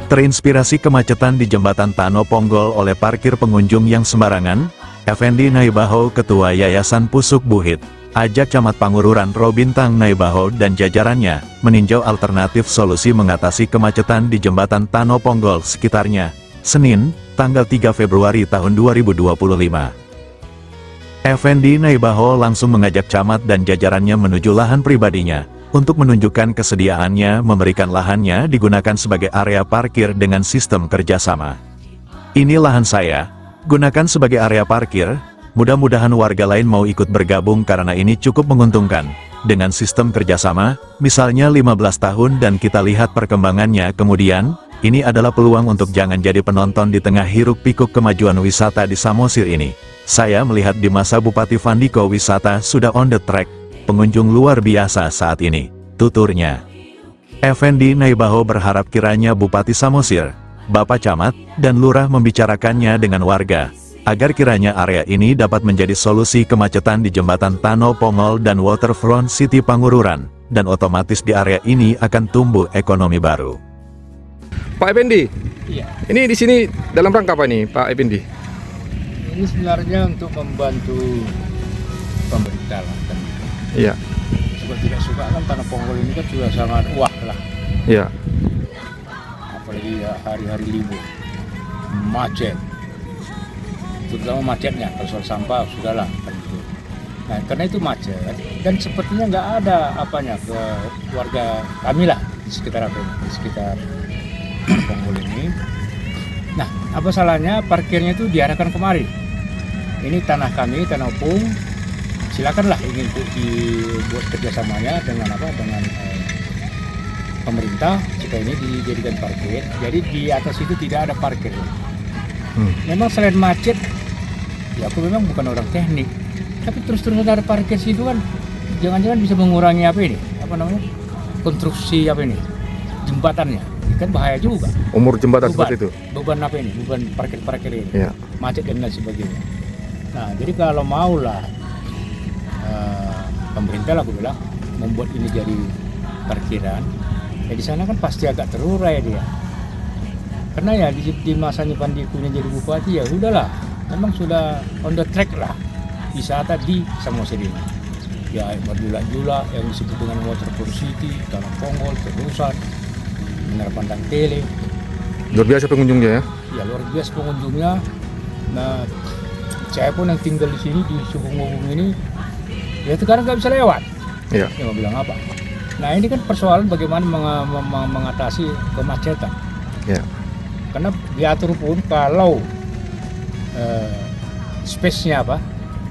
Terinspirasi kemacetan di Jembatan Tano Ponggol oleh parkir pengunjung yang sembarangan, Effendi Naibaho, Ketua Yayasan Pusuk Buhit, ajak Camat Pangururan Robintang Naibaho dan jajarannya meninjau alternatif solusi mengatasi kemacetan di Jembatan Tano Ponggol sekitarnya, Senin, tanggal 3 Februari tahun 2025. Effendi Naibaho langsung mengajak camat dan jajarannya menuju lahan pribadinya, untuk menunjukkan kesediaannya memberikan lahannya digunakan sebagai area parkir dengan sistem kerjasama. Ini lahan saya, gunakan sebagai area parkir, mudah-mudahan warga lain mau ikut bergabung karena ini cukup menguntungkan. Dengan sistem kerjasama, misalnya 15 tahun dan kita lihat perkembangannya kemudian, ini adalah peluang untuk jangan jadi penonton di tengah hiruk-pikuk kemajuan wisata di Samosir ini. Saya melihat di masa Bupati Fandiko wisata sudah on the track, pengunjung luar biasa saat ini, tuturnya. Effendi Naibaho berharap kiranya Bupati Samosir, Bapak Camat, dan Lurah membicarakannya dengan warga, agar kiranya area ini dapat menjadi solusi kemacetan di Jembatan Tano Ponggol dan Waterfront City Pangururan, dan otomatis di area ini akan tumbuh ekonomi baru. Pak Effendi, Iya, ini di sini dalam rangka apa nih Pak Effendi? ini sebenarnya untuk membantu pemerintah lah kan. Iya, Suka tidak suka kan Tanah Ponggol ini kan sudah sangat wah lah, iya, apalagi ya hari-hari libur, macet, terutama macetnya kalau soal sampah sudahlah kan gitu. Nah karena itu macet dan sepertinya nggak ada apanya ke warga kami lah di sekitar Tanah Ponggol ini. Nah apa salahnya parkirnya itu diarahkan kemari? Ini tanah kami, tanah opung. Silakanlah ingin dibuat kerjasamanya dengan pemerintah supaya ini dijadikan parkir. Jadi di atas itu tidak ada parkir. Memang selain macet, ya aku memang bukan orang teknik, tapi terus-terusan ada parkir situ kan, jangan-jangan bisa mengurangi apa ini, apa namanya, konstruksi apa ini, jembatannya, kan bahaya juga. umur jembatan seperti itu. Beban apa ini, beban parkir ini, Iya. macet dan lain sebagainya. Nah jadi kalau maulah pemerintah lah aku bilang membuat ini jadi parkiran, ya di sana kan pasti agak terurai dia. Karena ya di masanya Pandikunya jadi bupati ya udahlah, memang sudah on the track lah wisata di Samosir ini. Ya berjula-jula yang disebut dengan Waterfront City, Tanah Ponggol, Terusan, Menara Pandang Tele. Luar biasa pengunjungnya ya. Ya luar biasa pengunjungnya. Nah saya pun yang tinggal di sini di Sukungwung ini, ya sekarang nggak bisa lewat. Iya. Ya mau bilang apa? Nah ini kan persoalan bagaimana mengatasi kemacetan. Iya. Karena diatur pun kalau space-nya apa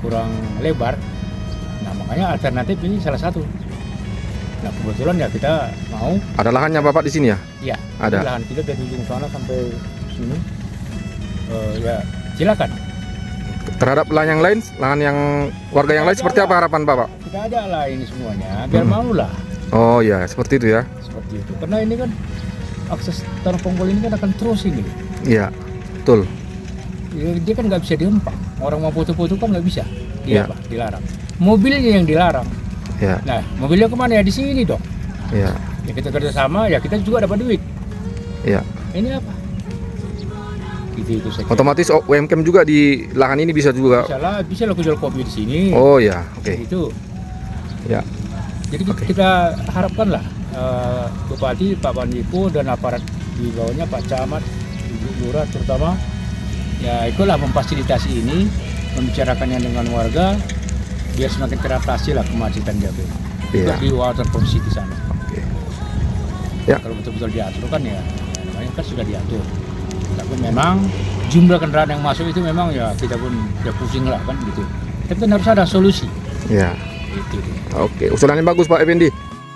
kurang lebar, nah makanya alternatif ini salah satu. Nah kebetulan ya kita mau. Ada lahannya Bapak di sini ya? Ya. Ada. Lahan kita dari ujung sana sampai sini. Ya silakan. Terhadap lahan yang lain, lahan yang warga yang lain seperti apa harapan Bapak? Kita ada lah ini semuanya, biar mau lah. Oh iya, seperti itu ya. Seperti itu. Karena ini kan akses Tanah Ponggol ini kan akan terus ini. Iya, betul. Dia kan nggak bisa diempang. Orang mau foto-foto kan nggak bisa. Iya. Dilarang. Mobilnya yang dilarang. Iya, Nah, mobilnya kemana ya? Di sini dong. iya, Ya kita kerjasama, ya kita juga dapat duit. iya. Ini apa? Itu saja. Otomatis UMKM juga di lahan ini bisa juga. Bisa lah aku jual kopi di sini. Oh ya, oke. Itu. Ya, Jadi Oke. kita harapkan lah Bupati, Pak Pandiko dan aparat di bawahnya, Pak Camat, Ibu Lurah terutama, ya ikutlah memfasilitasi ini, membicarakannya dengan warga, biar semakin teratasi lah kemacetan Jawa. Iya. Di Waterfront City sana. oke. Ya. Kalau betul-betul diatur kan ya, namanya kan sudah diatur. Tapi memang jumlah kendaraan yang masuk itu memang ya kita pun ya pusing lah kan gitu. Tapi kan harus ada solusi. Ya, Itu. oke. Usulannya bagus Pak Effendi.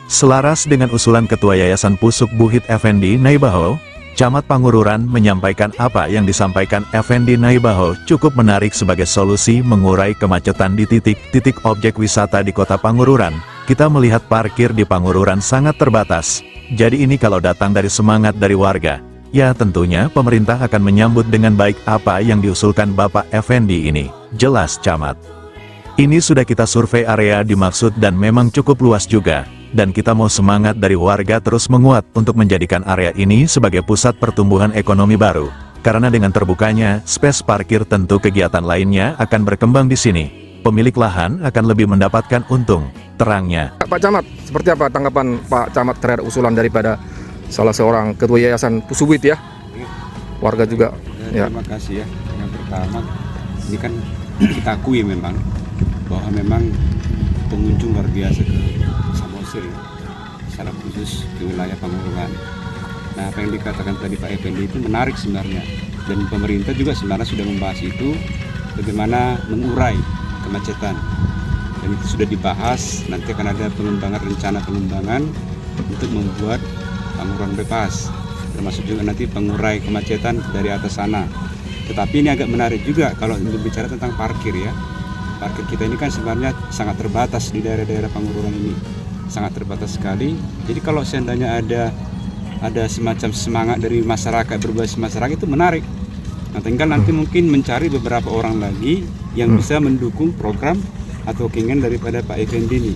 Selaras dengan usulan Ketua Yayasan Pusuk Buhit Effendi Naibaho, Camat Pangururan menyampaikan apa yang disampaikan Effendi Naibaho cukup menarik sebagai solusi mengurai kemacetan di titik-titik objek wisata di Kota Pangururan. Kita melihat parkir di Pangururan sangat terbatas. Jadi ini kalau datang dari semangat dari warga, ya tentunya pemerintah akan menyambut dengan baik apa yang diusulkan Bapak Effendi ini, jelas Camat. Ini sudah kita survei area dimaksud dan memang cukup luas juga. dan kita mau semangat dari warga terus menguat untuk menjadikan area ini sebagai pusat pertumbuhan ekonomi baru. Karena dengan terbukanya space parkir tentu kegiatan lainnya akan berkembang di sini. Pemilik lahan akan lebih mendapatkan untung. Terangnya, Pak Camat, seperti apa tanggapan Pak Camat terhadap usulan daripada salah seorang ketua yayasan Pusubit ya? Warga juga. Ya. Terima kasih ya. Yang pertama, ini kan kita akui memang bahwa memang pengunjung luar biasa ke Samosir ya, secara khusus ke wilayah Pangurungan. Nah, apa yang dikatakan tadi Pak Effendi itu menarik sebenarnya, dan pemerintah juga sebenarnya sudah membahas itu, bagaimana mengurai kemacetan, dan itu sudah dibahas. Nanti akan ada rencana pengembangan untuk membuat Pangurungan bebas, termasuk juga nanti pengurai kemacetan dari atas sana. Tetapi ini agak menarik juga kalau berbicara tentang parkir ya. Parkir kita ini kan sebenarnya sangat terbatas di daerah-daerah Pangurungan ini, sangat terbatas sekali. Jadi kalau seandainya ada semacam semangat dari masyarakat, berbasis masyarakat, itu menarik. Nah, tinggal nanti mungkin mencari beberapa orang lagi yang bisa mendukung program atau keinginan daripada Pak Effendi ini.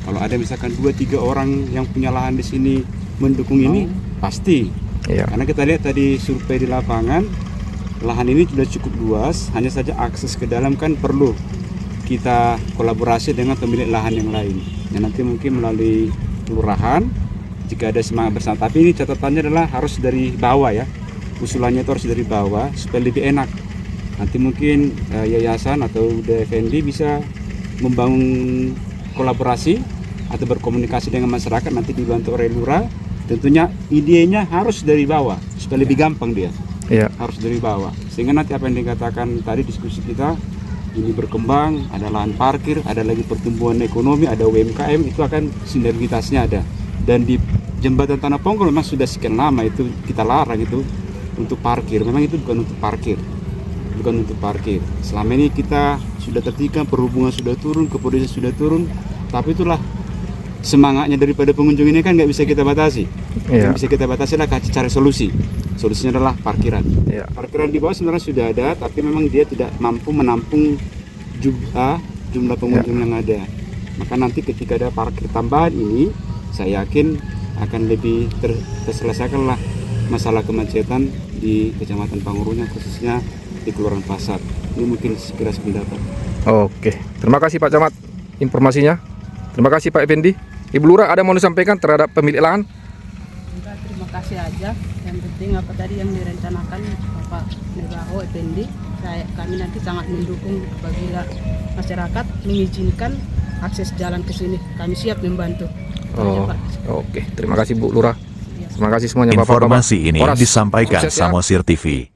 Kalau ada misalkan 2-3 orang yang punya lahan di sini mendukung ini, pasti. Iya. Karena kita lihat tadi survei di lapangan, lahan ini sudah cukup luas, hanya saja akses ke dalam kan perlu kita kolaborasi dengan pemilik lahan yang lain. Yang nanti mungkin melalui kelurahan, jika ada semangat bersama. Tapi ini catatannya adalah harus dari bawah ya. Usulannya itu harus dari bawah supaya lebih enak. Nanti mungkin yayasan atau DFND bisa membangun kolaborasi atau berkomunikasi dengan masyarakat, nanti dibantu oleh lurah. Tentunya idenya harus dari bawah supaya lebih gampang dia. Iya. Harus dari bawah, sehingga nanti apa yang dikatakan tadi diskusi kita ini berkembang, ada lahan parkir, ada lagi pertumbuhan ekonomi, ada UMKM, itu akan sinergitasnya ada. Dan di jembatan Tanah Ponggol memang sudah sekian lama itu kita larang itu untuk parkir. Memang itu bukan untuk parkir, bukan untuk parkir. Selama ini kita sudah tertikam, perhubungan sudah turun, kepolisian sudah turun, tapi itulah semangatnya daripada pengunjung ini kan nggak bisa kita batasi. Iya. Yang bisa kita batasi adalah cari solusi. Solusinya adalah parkiran. Iya. Parkiran di bawah sebenarnya sudah ada, tapi memang dia tidak mampu menampung jumlah pengunjung yang ada. Maka nanti ketika ada parkir tambahan ini, saya yakin akan lebih terselesaikanlah masalah kemacetan di Kecamatan Pangurungan, khususnya di Kelurahan Pasar. Ini mungkin sekira sependapat. Oke, terima kasih Pak Camat informasinya. Terima kasih Pak Effendi. Ibu Lurah ada mau disampaikan terhadap pemilik lahan? Enggak, terima kasih aja. Yang penting apa tadi yang direncanakan Bapak Negaho Effendi, kami nanti sangat mendukung apabila masyarakat mengizinkan akses jalan ke sini. Kami siap membantu. Oh, Pak. oke. Terima kasih Bu Lurah. Terima kasih semuanya Bapak-bapak. informasi ini Horas, disampaikan sukses ya. Samosir TV.